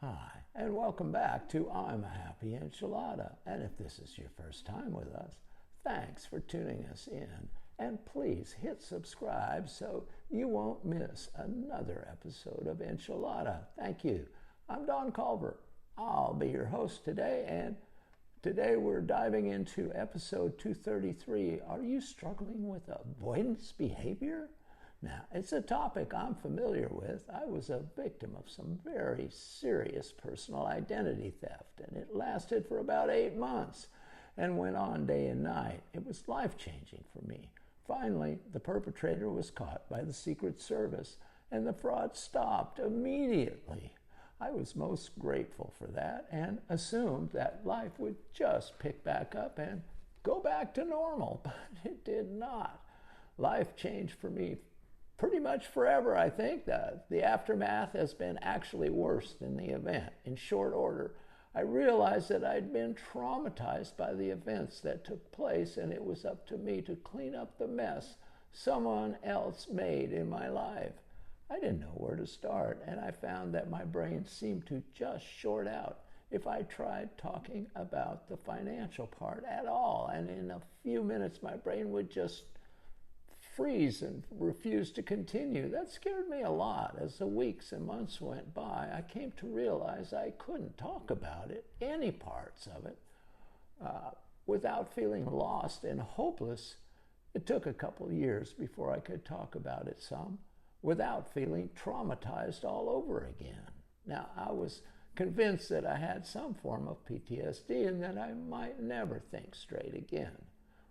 Hi, and welcome back to I'm a Happy Enchilada. And if this is your first time with us, thanks for tuning us in. And please hit subscribe so you won't miss another episode of Enchilada. Thank you. I'm Don Culver. I'll be your host today, and today we're diving into episode 233. Are you struggling with avoidance behavior? Now, it's a topic I'm familiar with. I was a victim of some very serious personal identity theft, and it lasted for about 8 months and went on day and night. It was life-changing for me. Finally, the perpetrator was caught by the Secret Service, and the fraud stopped immediately. I was most grateful for that and assumed that life would just pick back up and go back to normal, but it did not. Life changed for me pretty much forever, I think. The aftermath has been actually worse than the event. In short order, I realized that I'd been traumatized by the events that took place, and it was up to me to clean up the mess someone else made in my life. I didn't know where to start, and I found that my brain seemed to just short out if I tried talking about the financial part at all, and in a few minutes my brain would just freeze and refuse to continue. That scared me a lot. As the weeks and months went by, I came to realize I couldn't talk about it, any parts of it, without feeling lost and hopeless. It took a couple of years before I could talk about it some, without feeling traumatized all over again. Now, I was convinced that I had some form of PTSD and that I might never think straight again.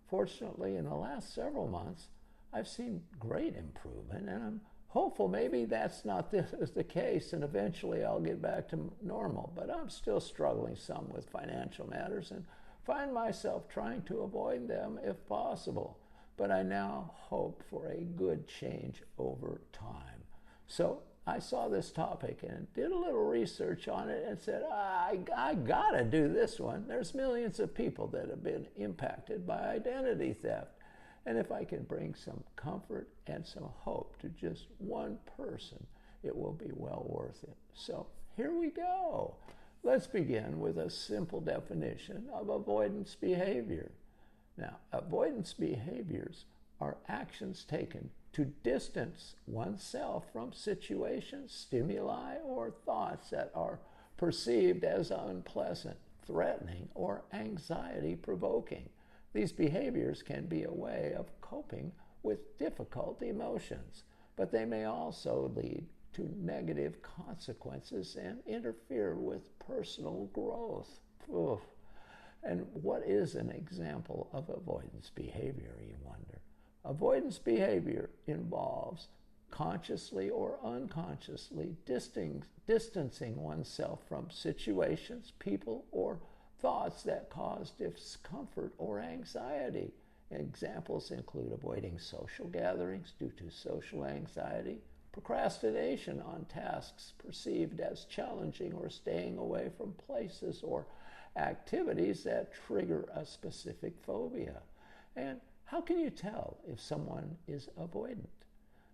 Fortunately, in the last several months, I've seen great improvement, and I'm hopeful maybe that's not the case, and eventually I'll get back to normal. But I'm still struggling some with financial matters and find myself trying to avoid them if possible. But I now hope for a good change over time. So I saw this topic and did a little research on it and said, I gotta do this one. There's millions of people that have been impacted by identity theft. And if I can bring some comfort and some hope to just one person, it will be well worth it. So here we go. Let's begin with a simple definition of avoidance behavior. Now, avoidance behaviors are actions taken to distance oneself from situations, stimuli, or thoughts that are perceived as unpleasant, threatening, or anxiety-provoking. These behaviors can be a way of coping with difficult emotions, but they may also lead to negative consequences and interfere with personal growth. Oof. And what is an example of avoidance behavior, you wonder? Avoidance behavior involves consciously or unconsciously distancing oneself from situations, people, or thoughts that cause discomfort or anxiety. Examples include avoiding social gatherings due to social anxiety, procrastination on tasks perceived as challenging, or staying away from places or activities that trigger a specific phobia. And how can you tell if someone is avoidant?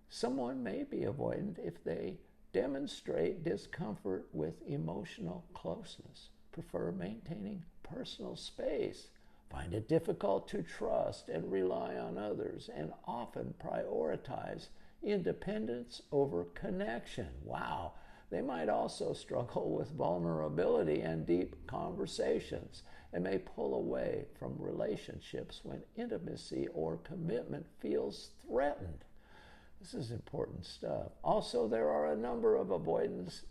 Someone may be avoidant if they demonstrate discomfort with emotional closeness, prefer maintaining personal space, find it difficult to trust and rely on others, and often prioritize independence over connection. Wow. They might also struggle with vulnerability and deep conversations, and may pull away from relationships when intimacy or commitment feels threatened. This is important stuff. Also, there are a number of avoidance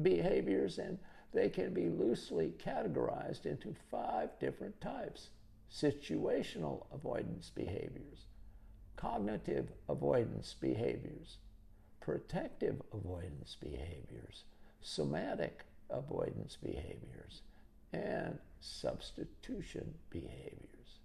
behaviors, and they can be loosely categorized into 5 different types: situational avoidance behaviors, cognitive avoidance behaviors, protective avoidance behaviors, somatic avoidance behaviors, and substitution behaviors.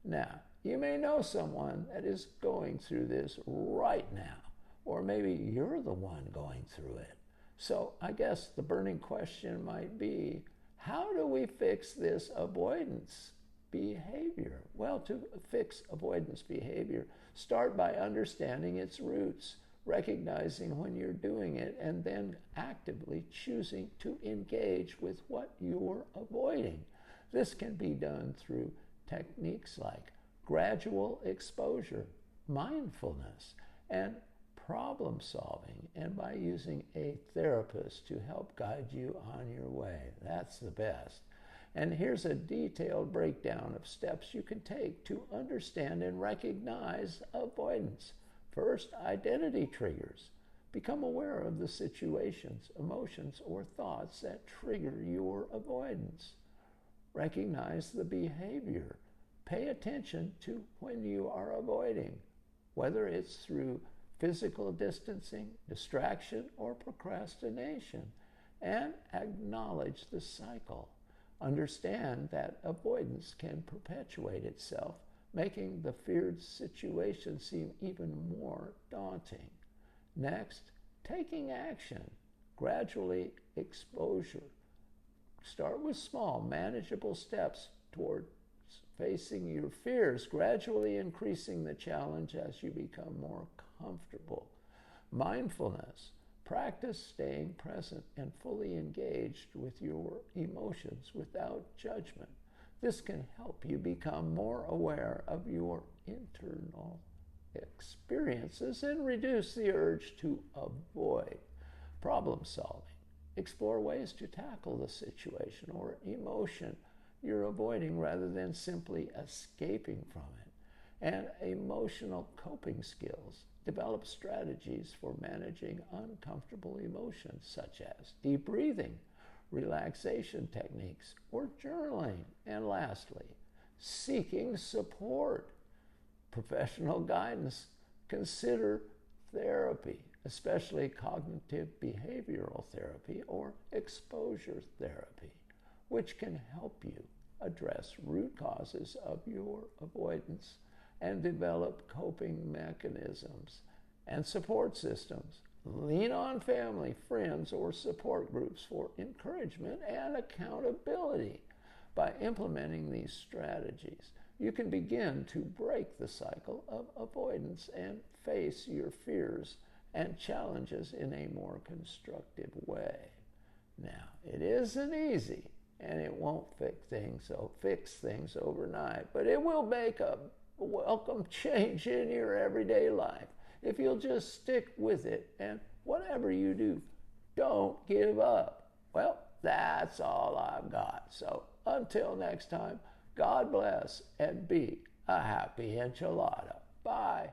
Now, you may know someone that is going through this right now, or maybe you're the one going through it. So I guess the burning question might be, how do we fix this avoidance behavior? Well, to fix avoidance behavior, start by understanding its roots. recognizing when you're doing it, and then actively choosing to engage with what you're avoiding. This can be done through techniques like gradual exposure, mindfulness, and problem solving, and by using a therapist to help guide you on your way. That's the best. And here's a detailed breakdown of steps you can take to understand and recognize avoidance. First, identity triggers. Become aware of the situations, emotions, or thoughts that trigger your avoidance. Recognize the behavior. Pay attention to when you are avoiding, whether it's through physical distancing, distraction, or procrastination, and acknowledge the cycle. Understand that avoidance can perpetuate itself, making the feared situation seem even more daunting. Next, taking action. Gradually exposure. Start with small, manageable steps toward facing your fears, gradually increasing the challenge as you become more comfortable. Mindfulness. Practice staying present and fully engaged with your emotions without judgment. This can help you become more aware of your internal experiences and reduce the urge to avoid. Problem solving. Explore ways to tackle the situation or emotion you're avoiding rather than simply escaping from it. And emotional coping skills. Develop strategies for managing uncomfortable emotions such as deep breathing, relaxation techniques, or journaling. And lastly, seeking support. Professional guidance. Consider therapy, especially cognitive behavioral therapy or exposure therapy, which can help you address root causes of your avoidance and develop coping mechanisms and support systems. Lean on family, friends, or support groups for encouragement and accountability. By implementing these strategies, you can begin to break the cycle of avoidance and face your fears and challenges in a more constructive way. Now, it isn't easy, and it won't fix things overnight, but it will make a welcome change in your everyday life if you'll just stick with it, and whatever you do, don't give up. Well, that's all I've got. So until next time, God bless and be a happy enchilada. Bye.